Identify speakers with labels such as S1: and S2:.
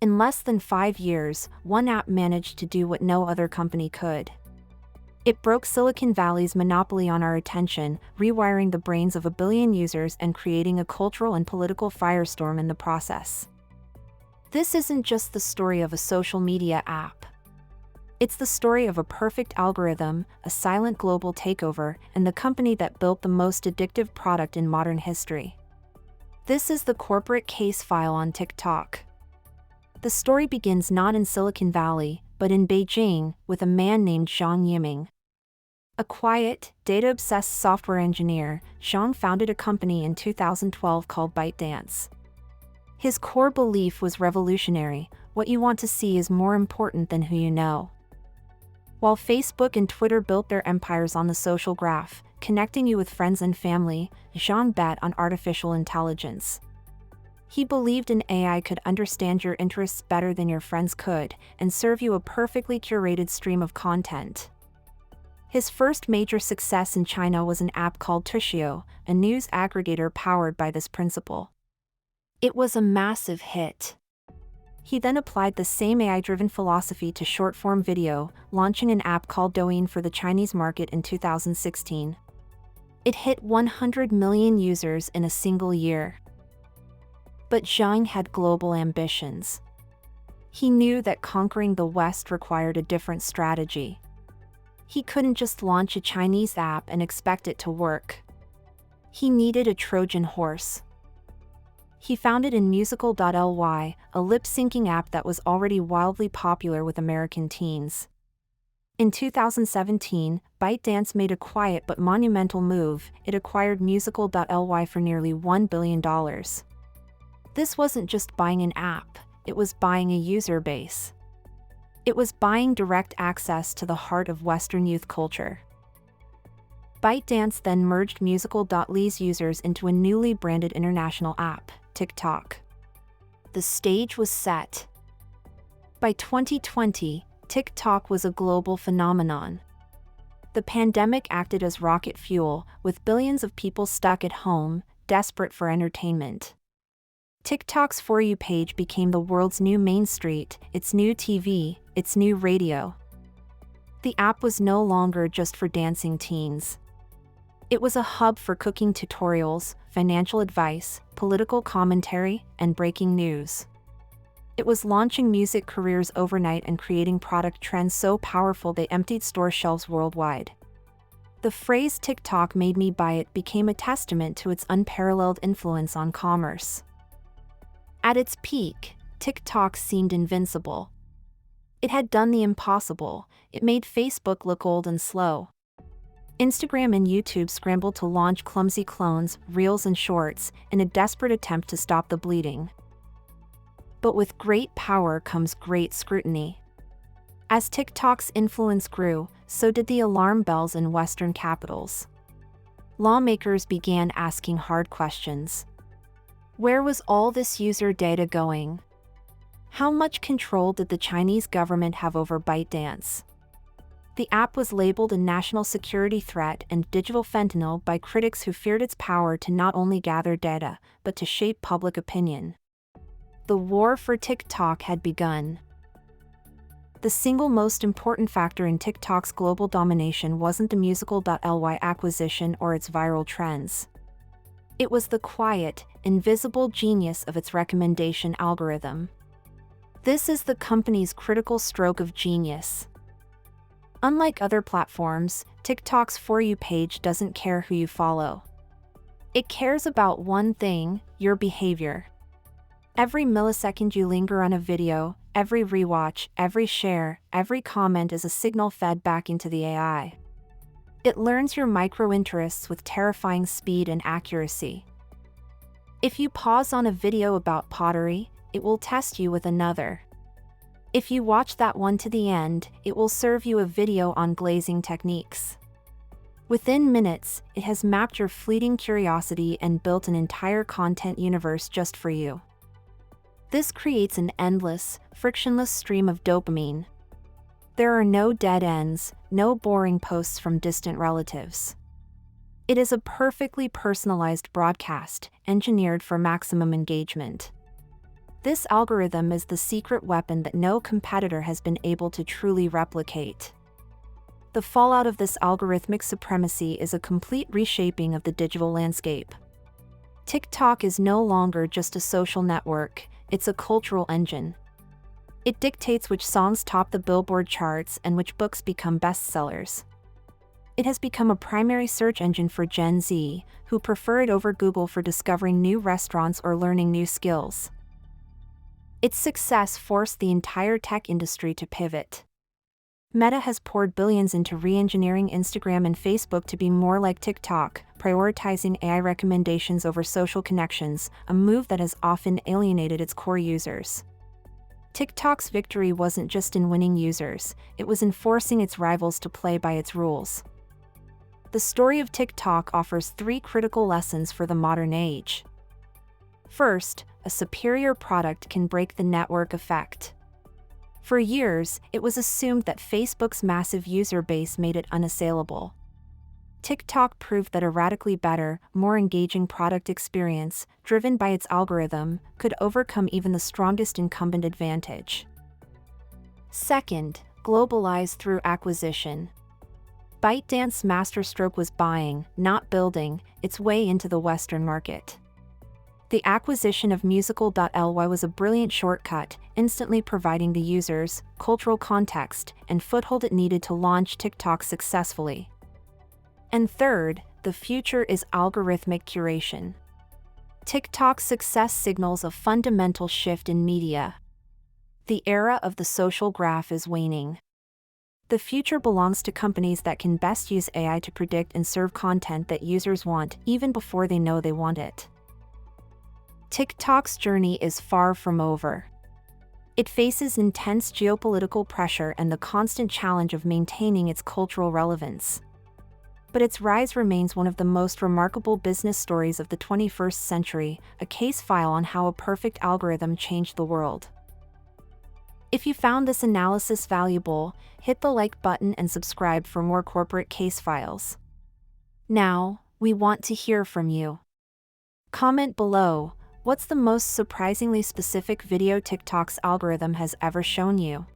S1: In less than 5 years, one app managed to do what no other company could. It broke Silicon Valley's monopoly on our attention, rewiring the brains of a billion users and creating a cultural and political firestorm in the process. This isn't just the story of a social media app. It's the story of a perfect algorithm, a silent global takeover, and the company that built the most addictive product in modern history. This is the corporate case file on TikTok. The story begins not in Silicon Valley, but in Beijing, with a man named Zhang Yiming. A quiet, data-obsessed software engineer, Zhang founded a company in 2012 called ByteDance. His core belief was revolutionary: what you want to see is more important than who you know. While Facebook and Twitter built their empires on the social graph, connecting you with friends and family, Zhang bet on artificial intelligence. He believed an AI could understand your interests better than your friends could, and serve you a perfectly curated stream of content. His first major success in China was an app called Tuxiao, a news aggregator powered by this principle. It was a massive hit. He then applied the same AI-driven philosophy to short-form video, launching an app called Douyin for the Chinese market in 2016. It hit 100 million users in a single year. But Zhang had global ambitions. He knew that conquering the West required a different strategy. He couldn't just launch a Chinese app and expect it to work. He needed a Trojan horse. He founded Musical.ly, a lip-syncing app that was already wildly popular with American teens. In 2017, ByteDance made a quiet but monumental move. It acquired Musical.ly for nearly $1 billion. This wasn't just buying an app, it was buying a user base. It was buying direct access to the heart of Western youth culture. ByteDance then merged Musical.ly's users into a newly branded international app, TikTok. The stage was set. By 2020, TikTok was a global phenomenon. The pandemic acted as rocket fuel, with billions of people stuck at home, desperate for entertainment. TikTok's For You page became the world's new Main Street, its new TV, its new radio. The app was no longer just for dancing teens. It was a hub for cooking tutorials, financial advice, political commentary, and breaking news. It was launching music careers overnight and creating product trends so powerful they emptied store shelves worldwide. The phrase "TikTok made me buy it" became a testament to its unparalleled influence on commerce. At its peak, TikTok seemed invincible. It had done the impossible. It made Facebook look old and slow. Instagram and YouTube scrambled to launch clumsy clones, Reels and Shorts, in a desperate attempt to stop the bleeding. But with great power comes great scrutiny. As TikTok's influence grew, so did the alarm bells in Western capitals. Lawmakers began asking hard questions. Where was all this user data going? How much control did the Chinese government have over ByteDance? The app was labeled a national security threat and digital fentanyl by critics who feared its power to not only gather data, but to shape public opinion. The war for TikTok had begun. The single most important factor in TikTok's global domination wasn't the Musical.ly acquisition or its viral trends. It was the quiet, invisible genius of its recommendation algorithm. This is the company's critical stroke of genius. Unlike other platforms, TikTok's For You page doesn't care who you follow. It cares about one thing: your behavior. Every millisecond you linger on a video, every rewatch, every share, every comment is a signal fed back into the AI. It learns your micro-interests with terrifying speed and accuracy. If you pause on a video about pottery, it will test you with another. If you watch that one to the end, it will serve you a video on glazing techniques. Within minutes, it has mapped your fleeting curiosity and built an entire content universe just for you. This creates an endless, frictionless stream of dopamine. There are no dead ends, no boring posts from distant relatives. It is a perfectly personalized broadcast, engineered for maximum engagement. This algorithm is the secret weapon that no competitor has been able to truly replicate. The fallout of this algorithmic supremacy is a complete reshaping of the digital landscape. TikTok is no longer just a social network, it's a cultural engine. It dictates which songs top the Billboard charts and which books become bestsellers. It has become a primary search engine for Gen Z, who prefer it over Google for discovering new restaurants or learning new skills. Its success forced the entire tech industry to pivot. Meta has poured billions into re-engineering Instagram and Facebook to be more like TikTok, prioritizing AI recommendations over social connections, a move that has often alienated its core users. TikTok's victory wasn't just in winning users, it was in forcing its rivals to play by its rules. The story of TikTok offers 3 critical lessons for the modern age. First, a superior product can break the network effect. For years, it was assumed that Facebook's massive user base made it unassailable. TikTok proved that a radically better, more engaging product experience, driven by its algorithm, could overcome even the strongest incumbent advantage. Second, globalize through acquisition. ByteDance's masterstroke was buying, not building, its way into the Western market. The acquisition of Musical.ly was a brilliant shortcut, instantly providing the users, cultural context, and foothold it needed to launch TikTok successfully. And third, the future is algorithmic curation. TikTok's success signals a fundamental shift in media. The era of the social graph is waning. The future belongs to companies that can best use AI to predict and serve content that users want, even before they know they want it. TikTok's journey is far from over. It faces intense geopolitical pressure and the constant challenge of maintaining its cultural relevance. But its rise remains one of the most remarkable business stories of the 21st century, a case file on how a perfect algorithm changed the world. If you found this analysis valuable, hit the like button and subscribe for more corporate case files. Now, we want to hear from you. Comment below, what's the most surprisingly specific video TikTok's algorithm has ever shown you?